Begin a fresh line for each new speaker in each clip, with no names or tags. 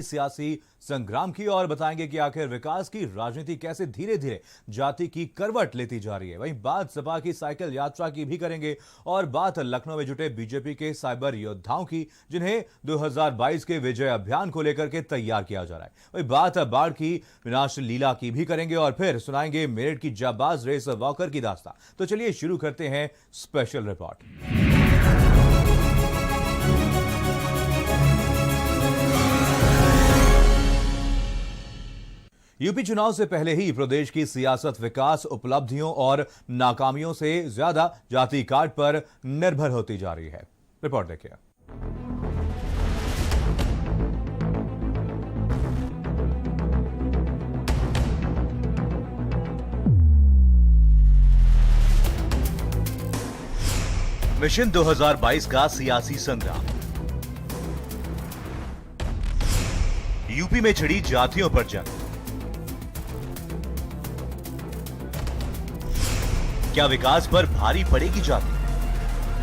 सियासी संग्राम की और बताएंगे कि आखिर विकास की राजनीति कैसे धीरे धीरे जाति की करवट लेती जा रही है। वहीं बात सपा की साइकिल यात्रा की भी करेंगे और बात लखनऊ में जुटे बीजेपी के साइबर योद्धाओं की, जिन्हें 2022 के विजय अभियान को लेकर के तैयार किया जा रहा है। वहीं बात बाढ़ की विनाश लीला की भी करेंगे और फिर सुनाएंगे मेरठ की जाबाज रेस वॉकर की दास्तां। तो चलिए शुरू करते हैं स्पेशल रिपोर्ट। यूपी चुनाव से पहले ही प्रदेश की सियासत विकास, उपलब्धियों और नाकामियों से ज्यादा जाति कार्ड पर निर्भर होती जा रही है। रिपोर्ट देखिए। मिशन 2022 का सियासी संग्राम। यूपी में छिड़ी जातियों पर जंग। क्या विकास पर भारी पड़ेगी जाति?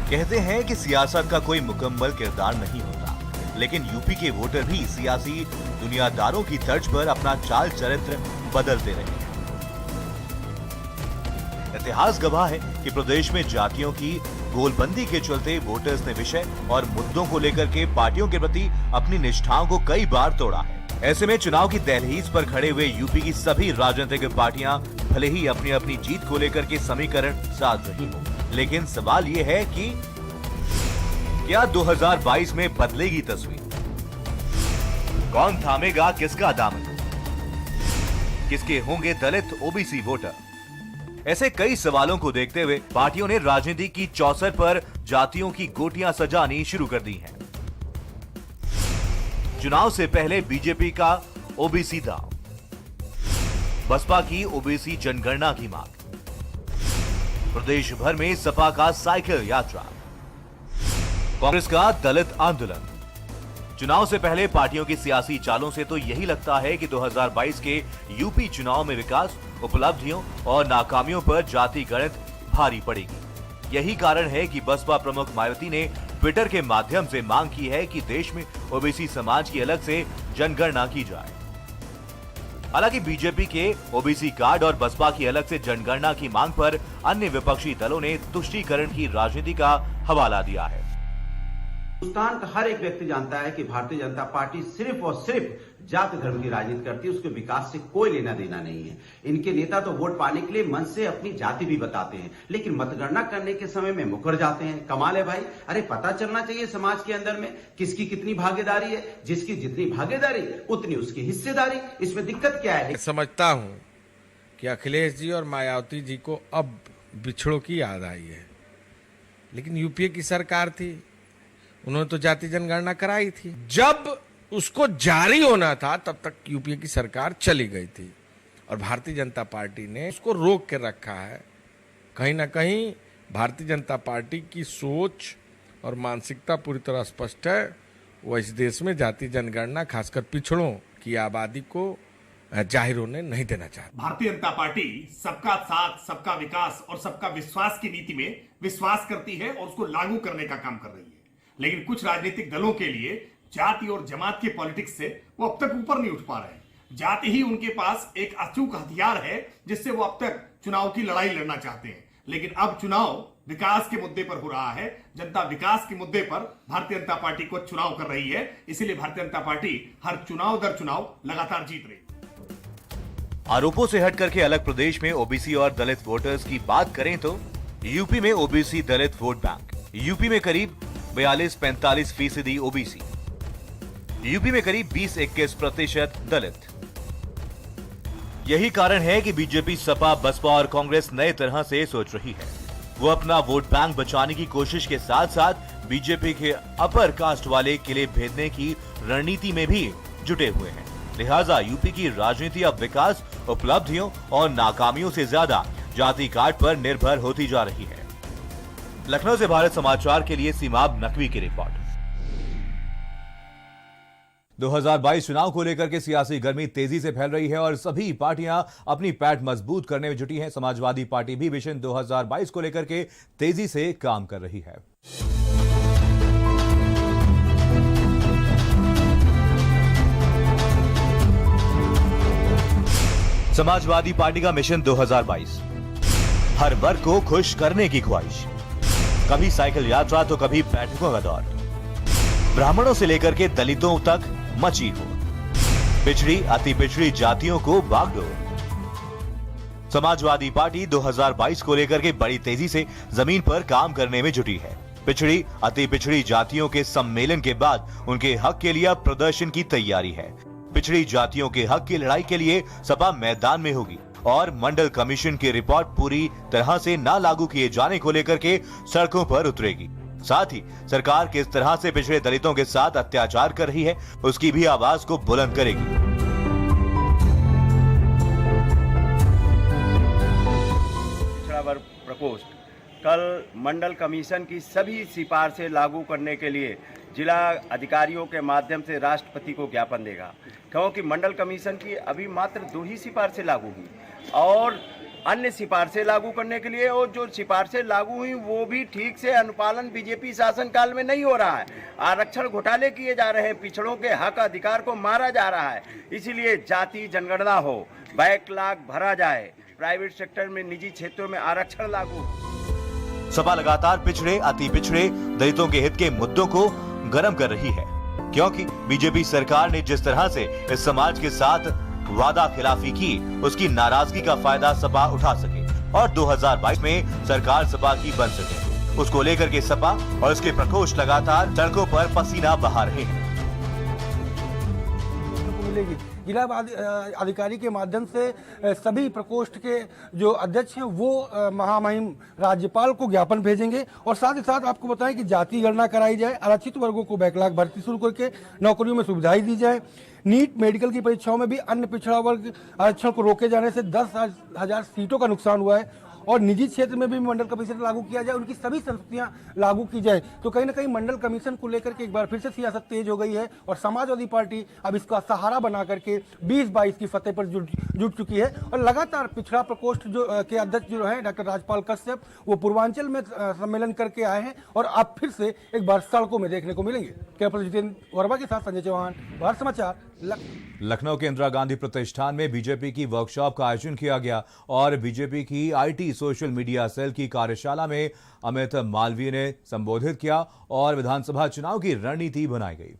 कहते हैं कि सियासत का कोई मुकम्मल किरदार नहीं होता, लेकिन यूपी के वोटर भी सियासी दुनियादारों की तर्ज पर अपना चाल चरित्र बदलते रहे हैं। इतिहास गवाह है कि प्रदेश में जातियों की गोलबंदी के चलते वोटर्स ने विषय और मुद्दों को लेकर के पार्टियों के प्रति अपनी निष्ठाओं को कई बार तोड़ा है। ऐसे में चुनाव की दहलीज पर खड़े हुए यूपी की सभी राजनीतिक पार्टियां भले ही अपनी अपनी जीत को लेकर के समीकरण साध रही हो, लेकिन सवाल ये है कि क्या 2022 में बदलेगी तस्वीर? कौन थामेगा किसका दामन? किसके होंगे दलित ओबीसी वोटर? ऐसे कई सवालों को देखते हुए पार्टियों ने राजनीति की चौसर पर जातियों की गोटियां सजानी शुरू कर दी हैं। चुनाव से पहले बीजेपी का ओबीसी दांव, बसपा की ओबीसी जनगणना की मांग, प्रदेश भर में सपा का साइकिल यात्रा, कांग्रेस का दलित आंदोलन। चुनाव से पहले पार्टियों की सियासी चालों से तो यही लगता है कि 2022 के यूपी चुनाव में विकास, उपलब्धियों और नाकामियों पर जाति गणित भारी पड़ेगी। यही कारण है कि बसपा प्रमुख मायावती ने ट्विटर के माध्यम से मांग की है कि देश में ओबीसी समाज की अलग से जनगणना की जाए। हालांकि बीजेपी के ओबीसी कार्ड और बसपा की अलग से जनगणना की मांग पर अन्य विपक्षी दलों ने तुष्टीकरण की राजनीति का हवाला दिया है।
हिंदुस्तान का हर एक व्यक्ति जानता है कि भारतीय जनता पार्टी सिर्फ और सिर्फ जाति धर्म की राजनीति करती है, उसके विकास से कोई लेना देना नहीं है। इनके नेता तो वोट पाने के लिए मन से अपनी जाति भी बताते हैं, लेकिन मतगणना करने के समय में मुकर जाते हैं। कमाल है भाई, अरे पता चलना चाहिए समाज के अंदर में किसकी कितनी भागीदारी है। जिसकी जितनी भागीदारी उतनी उसकी हिस्सेदारी। इसमें दिक्कत क्या है?
समझता हूं कि अखिलेश जी और मायावती जी को अब बिछड़ों की याद आई है, लेकिन यूपीए की सरकार थी, उन्होंने तो जाति जनगणना कराई थी। जब उसको जारी होना था तब तक यूपीए की सरकार चली गई थी और भारतीय जनता पार्टी ने उसको रोक के रखा है। कहीं ना कहीं भारतीय जनता पार्टी की सोच और मानसिकता पूरी तरह स्पष्ट है। वह इस देश में जाति जनगणना खासकर पिछड़ों की आबादी को जाहिर होने नहीं देना चाहती।
भारतीय जनता पार्टी सबका साथ, सबका विकास और सबका विश्वास की नीति में विश्वास करती है और उसको लागू करने का काम कर रही है। लेकिन कुछ राजनीतिक दलों के लिए जाति और जमात के पॉलिटिक्स से वो अब तक ऊपर नहीं उठ पा रहे हैं। जाति ही उनके पास एक अचूक हथियार है जिससे वो अब तक चुनाव की लड़ाई लड़ना चाहते हैं। लेकिन अब चुनाव विकास के मुद्दे पर हो रहा है। जनता विकास के मुद्दे पर भारतीय जनता पार्टी को चुनाव कर रही है, इसीलिए भारतीय जनता पार्टी हर चुनाव दर चुनाव लगातार जीत रही है।
आरोपों से हट करके अलग प्रदेश में ओबीसी और दलित वोटर्स की बात करें तो यूपी में ओबीसी दलित वोट बैंक। यूपी में करीब 42-45% ओबीसी, यूपी में करीब 20-21% दलित। यही कारण है कि बीजेपी, सपा, बसपा और कांग्रेस नए तरह से सोच रही है। वो अपना वोट बैंक बचाने की कोशिश के साथ साथ बीजेपी के अपर कास्ट वाले किले भेदने की रणनीति में भी जुटे हुए हैं। लिहाजा यूपी की राजनीति अब विकास, उपलब्धियों और नाकामियों से ज्यादा जाति कार्ड पर निर्भर होती जा रही है। लखनऊ से भारत समाचार के लिए सीमाब नकवी की रिपोर्ट। 2022 चुनाव को लेकर के सियासी गर्मी तेजी से फैल रही है और सभी पार्टियां अपनी पैठ मजबूत करने में जुटी हैं। समाजवादी पार्टी भी विजन 2022 को लेकर के तेजी से काम कर रही है। समाजवादी पार्टी का मिशन 2022, हर वर्ग को खुश करने की ख्वाहिश। कभी साइकिल यात्रा तो कभी बैठकों का दौर। ब्राह्मणों से लेकर के दलितों तक मची हो, पिछड़ी अति पिछड़ी जातियों को बागडोर। समाजवादी पार्टी 2022 को लेकर के बड़ी तेजी से जमीन पर काम करने में जुटी है। पिछड़ी अति पिछड़ी जातियों के सम्मेलन के बाद उनके हक के लिए प्रदर्शन की तैयारी है। पिछड़ी जातियों के हक की लड़ाई के लिए सपा मैदान में होगी और मंडल कमीशन की रिपोर्ट पूरी तरह से न लागू किए जाने को लेकर के सड़कों पर उतरेगी। साथ ही सरकार किस तरह से पिछड़े दलितों के साथ अत्याचार कर रही है उसकी भी आवाज को बुलंद करेगी।
पिछड़ा वर्ग प्रकोष्ठ कल मंडल कमीशन की सभी सिफारिशें लागू करने के लिए जिला अधिकारियों के माध्यम से राष्ट्रपति को ज्ञापन देगा, क्योंकि मंडल कमीशन की अभी मात्र 2 ही सिफारिशें लागू हुई और अन्य सिफारिशें लागू करने के लिए, और जो सिफारिशें लागू हुई वो भी ठीक से अनुपालन बीजेपी शासनकाल में नहीं हो रहा है। आरक्षण घोटाले किए जा रहे हैं, पिछड़ों के हक अधिकार को मारा जा रहा है। इसीलिए जाति जनगणना हो, बैकलॉग भरा जाए, प्राइवेट सेक्टर में निजी क्षेत्रों में आरक्षण लागू।
सपा लगातार पिछड़े अति पिछड़े दलितों के हित के मुद्दों को गर्म कर रही है, क्योंकि बीजेपी सरकार ने जिस तरह से इस समाज के साथ वादा खिलाफी की उसकी नाराजगी का फायदा सपा उठा सके और 2022 में सरकार सपा की बन सके। उसको लेकर के सपा और उसके प्रकोष्ठ लगातार सड़कों पर पसीना बहा रहे हैं।
जिला अधिकारी के माध्यम से सभी प्रकोष्ठ के जो अध्यक्ष हैं वो महामहिम राज्यपाल को ज्ञापन भेजेंगे और साथ ही साथ आपको बताएं कि जाति गणना कराई जाए, आरक्षित वर्गों को बैकलॉग भर्ती शुरू करके नौकरियों में सुविधाएं दी जाए, नीट मेडिकल की परीक्षाओं में भी अन्य पिछड़ा वर्ग आरक्षण को रोके जाने से 10,000 सीटों का नुकसान हुआ है और निजी क्षेत्र में भी मंडल कमीशन लागू किया जाए, उनकी सभी संस्थितियां लागू की जाए। तो कहीं ना कहीं मंडल कमीशन को लेकर के एक बार फिर से सियासत तेज हो गई है और समाजवादी पार्टी अब इसका सहारा बना करके 2022 की फतेह पर जुट चुकी है और लगातार पिछड़ा प्रकोष्ठ जो के अध्यक्ष जो है डॉक्टर राजपाल कश्यप वो पूर्वांचल में सम्मेलन करके आए हैं और अब फिर से एक बार सड़कों में देखने को मिलेंगे। कैमरा जितेंद्र वर्मा के साथ संजय चौहान, भारत समाचार,
लखनऊ के इंदिरा गांधी प्रतिष्ठान में बीजेपी की वर्कशॉप का आयोजन किया गया और बीजेपी की आईटी सोशल मीडिया सेल की कार्यशाला में अमित मालवीय ने संबोधित किया और विधानसभा चुनाव की रणनीति बनाई गई।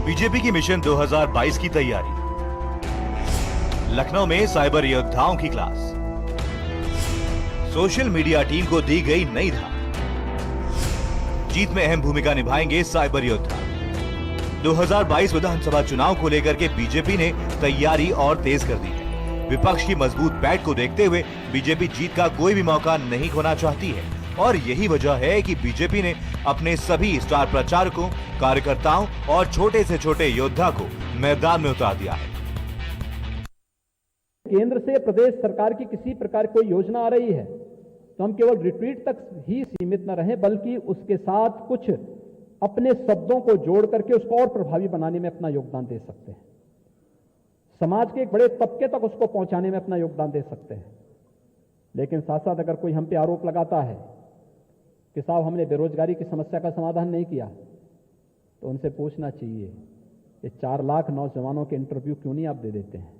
बीजेपी की मिशन 2022 की तैयारी। लखनऊ में साइबर योद्धाओं की क्लास। सोशल मीडिया टीम को दी गई नई धाम। जीत में अहम भूमिका निभाएंगे साइबर योद्धा। 2022 विधानसभा चुनाव को लेकर के बीजेपी ने तैयारी और तेज कर दी है। विपक्ष की मजबूत पैठ को देखते हुए बीजेपी जीत का कोई भी मौका नहीं खोना चाहती है और यही वजह है कि बीजेपी ने अपने सभी स्टार प्रचारकों, कार्यकर्ताओं और छोटे से छोटे योद्धा को मैदान में उतार दिया है।
केंद्र से प्रदेश सरकार की किसी प्रकार कोई योजना आ रही है तो हम केवल रिट्रीट तक ही सीमित न रहें, बल्कि उसके साथ कुछ अपने शब्दों को जोड़ करके उसको और प्रभावी बनाने में अपना योगदान दे सकते हैं। समाज के एक बड़े तबके तक उसको पहुंचाने में अपना योगदान दे सकते हैं। लेकिन साथ साथ अगर कोई हम पे आरोप लगाता है कि साहब हमने बेरोजगारी की समस्या का समाधान नहीं किया, तो उनसे पूछना चाहिए ये 4 लाख नौजवानों के इंटरव्यू क्यों नहीं आप दे देते हैं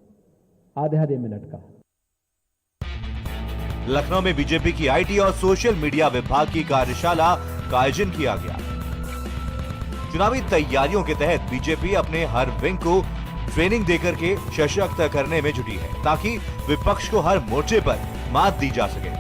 आधे मिनट का।
लखनऊ में बीजेपी की आईटी और सोशल मीडिया विभाग की कार्यशाला का आयोजन किया गया। चुनावी तैयारियों के तहत बीजेपी अपने हर विंग को ट्रेनिंग देकर के सशक्त करने में जुटी है ताकि विपक्ष को हर मोर्चे पर मात दी जा सके।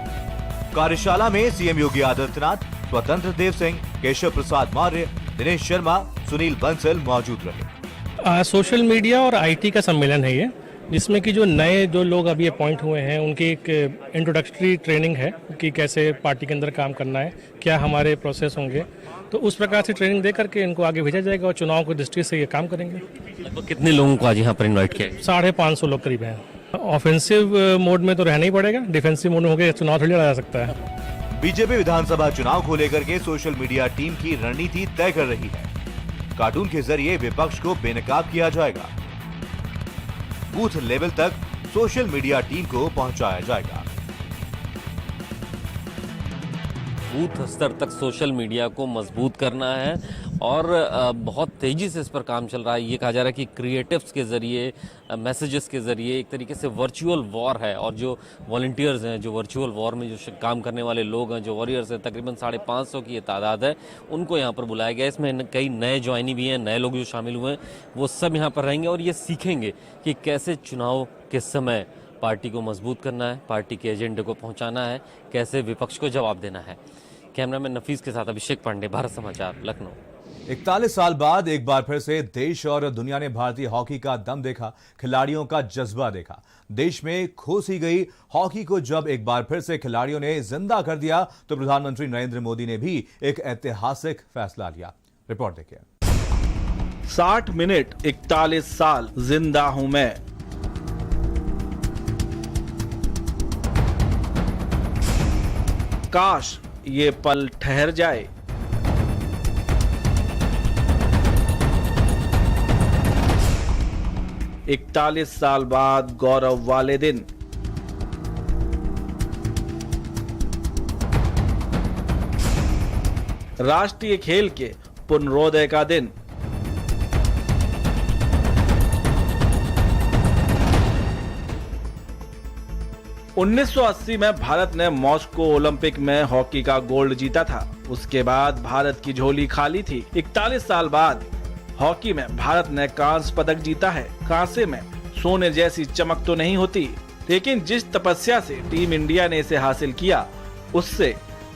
कार्यशाला में सीएम योगी आदित्यनाथ, स्वतंत्र देव सिंह, केशव प्रसाद मौर्य, दिनेश शर्मा, सुनील बंसल मौजूद रहे।
सोशल मीडिया और आईटी का सम्मेलन है ये, जिसमें कि जो नए जो लोग अभी अपॉइंट हुए हैं उनकी एक इंट्रोडक्टरी ट्रेनिंग है कि कैसे पार्टी के अंदर काम करना है, क्या हमारे प्रोसेस होंगे, तो उस प्रकार से ट्रेनिंग दे करके इनको आगे भेजा जाएगा और चुनाव की दृष्टि से ये काम करेंगे।
लगभग कितने लोगों को आज यहाँ पर इन्वाइट किया?
550 लोग करीब हैं। ऑफेंसिव मोड में तो रहना ही पड़ेगा, डिफेंसिव मोड में होकर चुनाव थोड़ी लड़ा जा सकता है।
बीजेपी विधानसभा चुनाव को लेकर के सोशल मीडिया टीम की रणनीति तय कर रही है। कार्टून के जरिए विपक्ष को बेनकाब किया जाएगा। बूथ लेवल तक सोशल मीडिया टीम को पहुंचाया जाएगा।
बूथ स्तर तक सोशल मीडिया को मजबूत करना है और बहुत तेज़ी से इस पर काम चल रहा है। ये कहा जा रहा है कि क्रिएटिव्स के ज़रिए, मैसेजेस के ज़रिए एक तरीके से वर्चुअल वॉर है और जो वॉलंटियर्स हैं, जो वर्चुअल वॉर में जो काम करने वाले लोग हैं, जो वॉरियर्स हैं, तकरीबन 550 की ये तादाद है, उनको यहाँ पर बुलाया गया। इसमें कई नए ज्वाइनी भी हैं, नए लोग जो शामिल हुए हैं वो सब यहाँ पर रहेंगे और ये सीखेंगे कि कैसे चुनाव के समय पार्टी को मजबूत करना है, पार्टी के एजेंडे को पहुंचाना है, कैसे विपक्ष को जवाब देना है। कैमरामैन नफीस के साथ अभिषेक पांडे, भारत समाचार, लखनऊ।
41 साल बाद एक बार फिर से देश और दुनिया ने भारतीय हॉकी का दम देखा, खिलाड़ियों का जज्बा देखा। देश में खो सी गई हॉकी को जब एक बार फिर से खिलाड़ियों ने जिंदा कर दिया तो प्रधानमंत्री नरेंद्र मोदी ने भी एक ऐतिहासिक फैसला लिया। रिपोर्ट देखिए।
60 मिनट 41 साल जिंदा हूं मैं। काश ये पल ठहर जाए। इकतालीस साल बाद गौरव वाले दिन। राष्ट्रीय खेल के पुनरोदय का दिन। उन्नीस 1980 में भारत ने मॉस्को ओलंपिक में हॉकी का गोल्ड जीता था। उसके बाद भारत की झोली खाली थी। 41 साल बाद हॉकी में भारत ने कांस्य पदक जीता है। कांसे में सोने जैसी चमक तो नहीं होती, लेकिन जिस तपस्या से टीम इंडिया ने इसे हासिल किया, उससे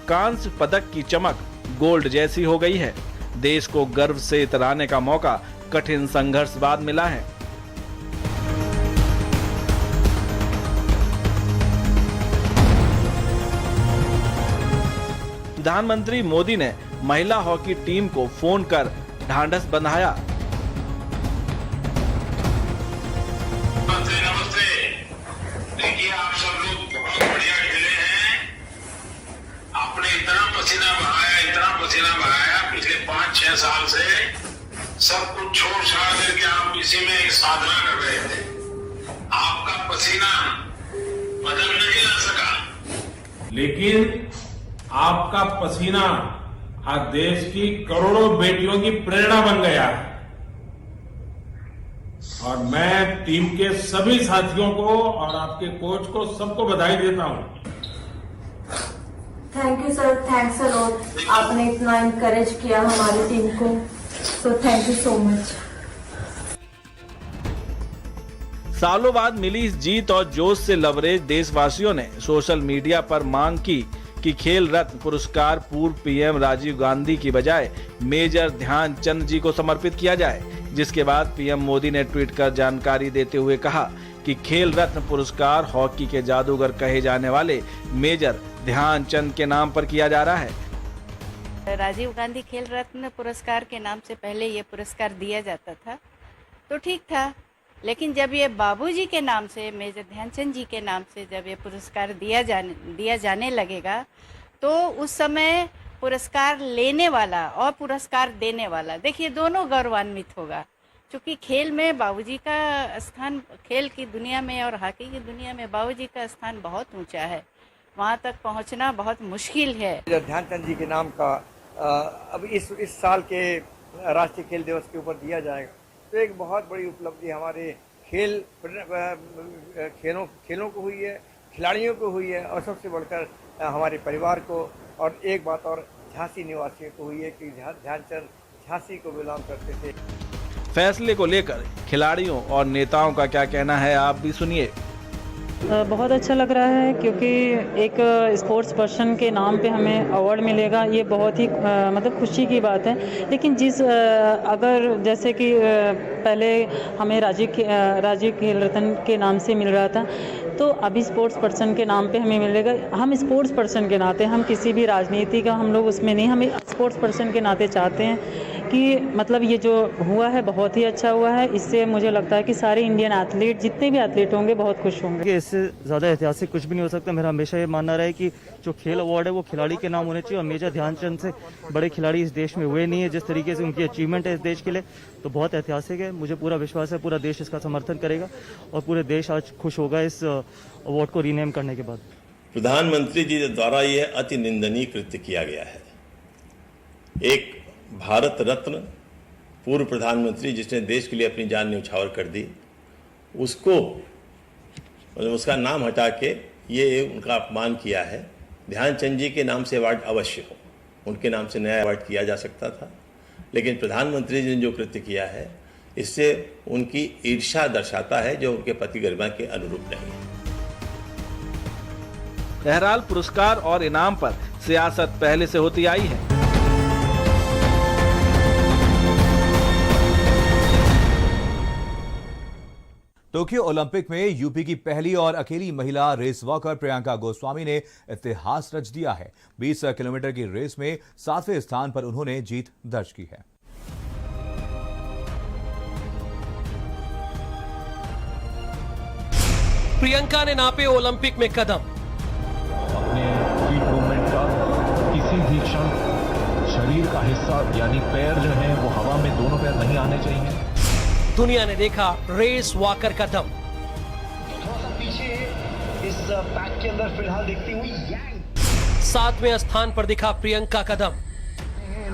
कांस्य पदक की चमक गोल्ड जैसी हो गई है। देश को गर्व से इतराने का मौका कठिन संघर्ष बाद मिला है। प्रधानमंत्री मोदी ने महिला हॉकी टीम को फोन कर ढांढस बंधाया।
नमस्ते। देखिए, आप सब लोग बहुत बढ़िया खेले हैं। आपने इतना पसीना बहाया पिछले 5-6 साल से, सब कुछ छोड़ छाड़ करके आप इसी में साधना कर रहे थे। आपका पसीना बदल नहीं ला सका,
लेकिन आपका पसीना आज देश की करोड़ों बेटियों की प्रेरणा बन गया है और मैं टीम के सभी साथियों को और आपके कोच को सबको बधाई देता हूं।
Thank you sir, thanks a lot. आपने इतना इनकरेज किया हमारी टीम को, so thank you so much.
सालों बाद मिली इस जीत और जोश से लबरेज देशवासियों ने सोशल मीडिया पर मांग की कि खेल रत्न पुरस्कार पूर्व पीएम राजीव गांधी की बजाय मेजर ध्यानचंद जी को समर्पित किया जाए, जिसके बाद पीएम मोदी ने ट्वीट कर जानकारी देते हुए कहा कि खेल रत्न पुरस्कार हॉकी के जादूगर कहे जाने वाले मेजर ध्यानचंद के नाम पर किया जा रहा है।
राजीव गांधी खेल रत्न पुरस्कार के नाम से पहले ये पुरस्कार दिया जाता था तो ठीक था, लेकिन जब ये बाबूजी के नाम से, मेजर ध्यानचंद जी के नाम से जब ये पुरस्कार दिया जाने लगेगा तो उस समय पुरस्कार लेने वाला और पुरस्कार देने वाला, देखिए, दोनों गौरवान्वित होगा। क्योंकि खेल में बाबूजी का स्थान, खेल की दुनिया में और हॉकी की दुनिया में बाबूजी का स्थान बहुत ऊंचा है, वहाँ तक पहुँचना बहुत मुश्किल है।
मेजर ध्यानचंद जी के नाम का अब इस साल के राष्ट्रीय खेल दिवस के ऊपर दिया जाएगा, तो एक बहुत बड़ी उपलब्धि हमारे खेलों को हुई है, खिलाड़ियों को हुई है और सबसे बढ़कर हमारे परिवार को, और एक बात और झांसी निवासियों को हुई है कि ध्यानचंद झांसी को बिलोंग करते थे।
फैसले को लेकर खिलाड़ियों और नेताओं का क्या कहना है, आप भी सुनिए।
बहुत अच्छा लग रहा है क्योंकि एक स्पोर्ट्स पर्सन के नाम पे हमें अवार्ड मिलेगा, ये बहुत ही मतलब खुशी की बात है। लेकिन अगर जैसे कि पहले हमें राजीव खेल रत्न के नाम से मिल रहा था, तो अभी स्पोर्ट्स पर्सन के नाम पे हमें मिलेगा। हम स्पोर्ट्स पर्सन के नाते, हम किसी भी राजनीति का हम लोग उसमें नहीं, हमें स्पोर्ट्स पर्सन के नाते चाहते हैं कि मतलब ये जो हुआ है बहुत ही अच्छा हुआ है। इससे मुझे लगता है कि सारे इंडियन एथलीट, जितने भी एथलीट होंगे, बहुत खुश होंगे।
इससे ज़्यादा ऐतिहासिक कुछ भी नहीं हो सकता। मेरा हमेशा ये मानना रहा है कि जो खेल अवार्ड है वो खिलाड़ी के नाम होने चाहिए, और मेजर ध्यानचंद से बड़े खिलाड़ी इस देश में हुए नहीं है। जिस तरीके से उनकी अचीवमेंट है इस देश के लिए, तो बहुत ऐतिहासिक है। मुझे पूरा विश्वास है पूरा देश इसका समर्थन करेगा और पूरे देश आज खुश होगा इस अवार्ड को रीनेम करने के बाद।
प्रधानमंत्री जी द्वारा यह अति निंदनीय कृत्य किया गया है। एक भारत रत्न पूर्व प्रधानमंत्री जिसने देश के लिए अपनी जान न्यौछावर कर दी, उसको उसका नाम हटा के ये उनका अपमान किया है। ध्यानचंद जी के नाम से अवार्ड अवश्य हो, उनके नाम से नया अवार्ड किया जा सकता था, लेकिन प्रधानमंत्री जी ने जो कृत्य किया है इससे उनकी ईर्ष्या दर्शाता है जो उनके पति गरिमा के अनुरूप नहीं है।
बहरहाल पुरस्कार और इनाम पर सियासत पहले से होती आई है।
टोक्यो ओलंपिक में यूपी की पहली और अकेली महिला रेस वॉकर प्रियंका गोस्वामी ने इतिहास रच दिया है। 20 किलोमीटर की रेस में 7वें स्थान पर उन्होंने जीत दर्ज की है।
प्रियंका ने नापे ओलंपिक में कदम।
अपने फीट मूवमेंट का किसी भी क्षण शरीर का हिस्सा यानी पैर जो है वो हवा में, दोनों पैर नहीं आने चाहिए।
दुनिया ने देखा रेस वॉकर का दम।
थोड़ा सा पीछे इस पैक के अंदर फिलहाल देखती हुई
7वें स्थान पर दिखा प्रियंका का दम।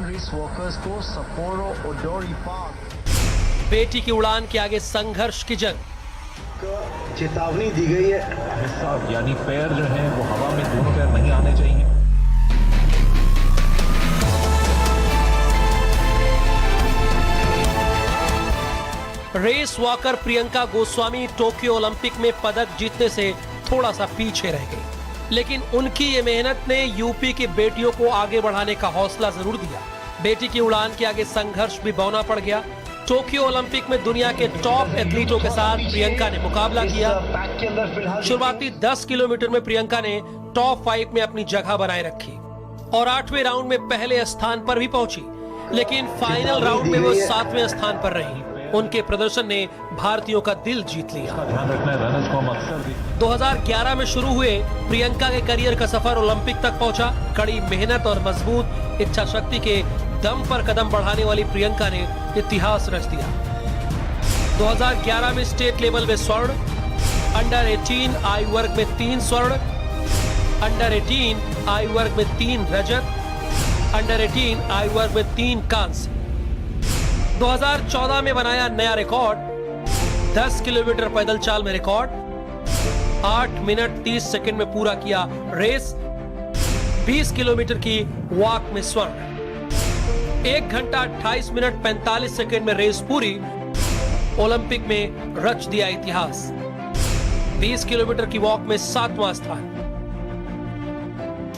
रेस वॉकर्स को सपोरो ओडोरी पार्क
बेटी की उड़ान के आगे संघर्ष की जंग।
चेतावनी दी गई है,
हिस्सा यानी पैर जो है वो हवा में, दोनों पैर नहीं आने चाहिए।
Race walker Priyanka Goswami Tokyo Olympic में पदक जीतने से थोड़ा सा पीछे रह गई, लेकिन उनकी ये मेहनत ने यूपी की बेटियों को आगे बढ़ाने का हौसला जरूर दिया। बेटी की उड़ान के आगे संघर्ष भी बौना पड़ गया। टोक्यो ओलंपिक में दुनिया के टॉप एथलीटों के साथ प्रियंका ने मुकाबला किया। शुरुआती 10 किलोमीटर में प्रियंका ने टॉप 5 में अपनी जगह बनाए रखी और 8वें राउंड में पहले स्थान पर भी पहुंची, लेकिन फाइनल राउंड में वो 7वें स्थान पर रही। उनके प्रदर्शन ने भारतीयों का दिल जीत लिया। 2011 में शुरू हुए प्रियंका के करियर का सफर ओलंपिक तक पहुंचा। कड़ी मेहनत और मजबूत इच्छा शक्ति के दम पर कदम बढ़ाने वाली प्रियंका ने इतिहास रच दिया। 2011 में स्टेट लेवल में स्वर्ण, अंडर 18 आयु वर्ग में 3 स्वर्ण, अंडर 18 आयु वर्ग में 3 रजत, अंडर 18 आयु वर्ग में 3 कांस्य। 2014 में बनाया नया रिकॉर्ड, 10 किलोमीटर पैदल चाल में रिकॉर्ड, 8 मिनट 30 सेकंड में पूरा किया रेस, 20 किलोमीटर की वॉक में स्वर्ण, 1 घंटा 28 मिनट 45 सेकंड में रेस पूरी, ओलंपिक में रच दिया इतिहास। 20 किलोमीटर की वॉक में 7वां स्थान।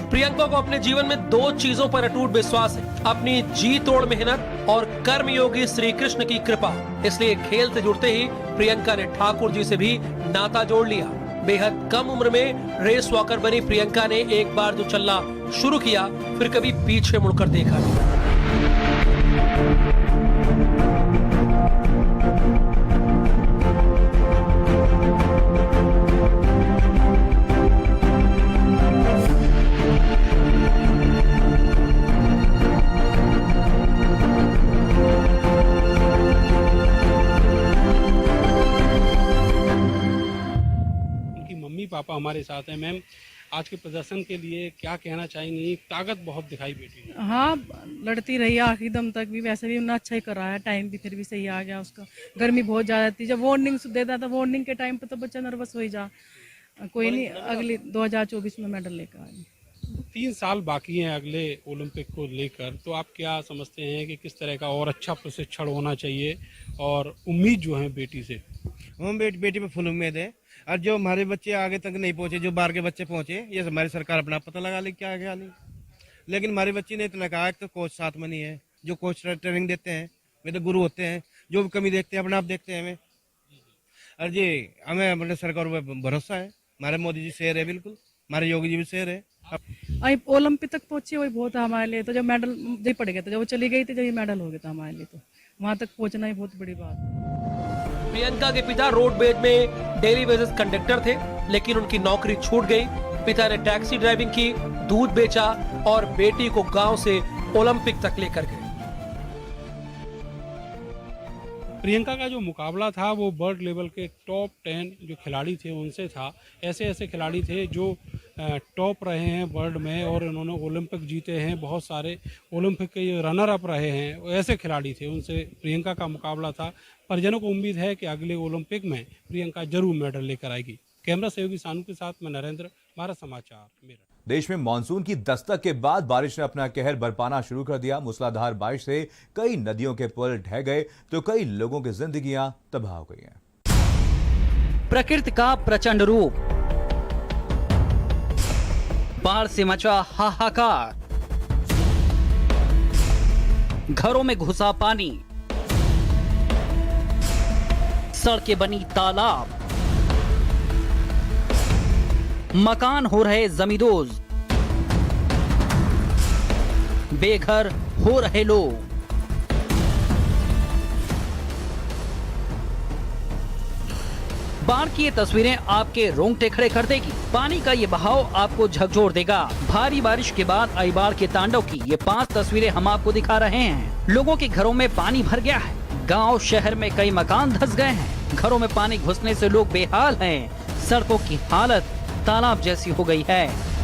प्रियंका को अपने जीवन में 2 चीजों पर अटूट विश्वास है, अपनी जी तोड़ मेहनत और कर्मयोगी श्री कृष्ण की कृपा। इसलिए खेल से जुड़ते ही प्रियंका ने ठाकुर जी से भी नाता जोड़ लिया। बेहद कम उम्र में रेस वॉकर बनी प्रियंका ने एक बार जो चलना शुरू किया, फिर कभी पीछे मुड़कर देखा नहीं।
पापा हमारे साथ हैं। मैम, आज के प्रदर्शन के लिए क्या कहना चाहेंगी? ताकत बहुत दिखाई बेटी ने।
हाँ, लड़ती रही आखिरी दम तक भी। वैसे भी उन्हें अच्छा ही कर रहा है, टाइम भी फिर भी सही आ गया उसका। गर्मी बहुत ज़्यादा थी, जब वार्निंग देता था वार्निंग के टाइम पे तो बच्चा नर्वस हो ही जा। कोई नहीं, अगली 2024 में मेडल लेकर आएंगे।
3 साल बाकी हैं अगले ओलंपिक को लेकर, तो आप क्या समझते हैं कि किस तरह का और अच्छा प्रशिक्षण होना चाहिए और उम्मीद जो है बेटी से?
हम बेटी पे फुल उम्मीद है, और जो हमारे बच्चे आगे तक नहीं पहुंचे, जो बाहर के बच्चे पहुंचे, ये हमारी सरकार अपना पता लगा ले क्या है नहीं। लेकिन हमारी बच्ची ने इतना कहा तो कोच साथ में नहीं है, जो कोच ट्रेनिंग देते हैं वे तो गुरु होते हैं, जो भी कमी देखते हैं अपने आप देखते हैं हमें। और जी हमें अपने सरकार पर भरोसा है, हमारे मोदी जी शेर है, बिल्कुल हमारे योगी जी भी शेर है।
ओलंपिक तक पहुंची वही बहुत है हमारे लिए। तो जब मेडल जब पड़ गया था, जब वो चली गई थी, जब ये मेडल हो गया था हमारे लिए, तो वहां तक पहुंचना ही बहुत बड़ी बात है।
प्रियंका के पिता रोडवेज में डेली बेसिस कंडक्टर थे, लेकिन उनकी नौकरी छूट गई। पिता ने टैक्सी ड्राइविंग की, दूध बेचा और बेटी को गांव से ओलंपिक तक लेकर गए।
प्रियंका का जो मुकाबला था वो वर्ल्ड लेवल के टॉप 10 जो खिलाड़ी थे उनसे था। ऐसे खिलाड़ी थे जो टॉप रहे हैं वर्ल्ड में और इन्होंने ओलंपिक जीते हैं, बहुत सारे ओलंपिक के रनर अप रहे हैं, ऐसे खिलाड़ी थे। उनसे प्रियंका का मुकाबला था। परिजनों को उम्मीद है कि अगले ओलंपिक में प्रियंका जरूर मेडल लेकर आएगी। कैमरा सहयोगी सानू के साथ मैं नरेंद्र, भारत समाचार मेरठ।
देश में मानसून की दस्तक के बाद बारिश ने अपना कहर बरपाना शुरू कर दिया। मूसलाधार बारिश से कई नदियों के पुल ढह गए तो कई लोगों की जिंदगियां तबाह हो गई हैं।
प्रकृति का प्रचंड रूप, बाढ़ से मचा हाहाकार, घरों में घुसा पानी, सड़कें बनी तालाब, मकान हो रहे जमींदोज, बेघर हो रहे लोग। बाढ़ की ये तस्वीरें आपके रोंगटे खड़े कर देगी। पानी का ये बहाव आपको झकझोर देगा। भारी बारिश के बाद आई बाढ़ के तांडव की ये 5 तस्वीरें हम आपको दिखा रहे हैं। लोगों के घरों में पानी भर गया है। गांव शहर में कई मकान धंस गए हैं। घरों में पानी घुसने से लोग बेहाल हैं। सड़कों की हालत तालाब जैसी हो गई है।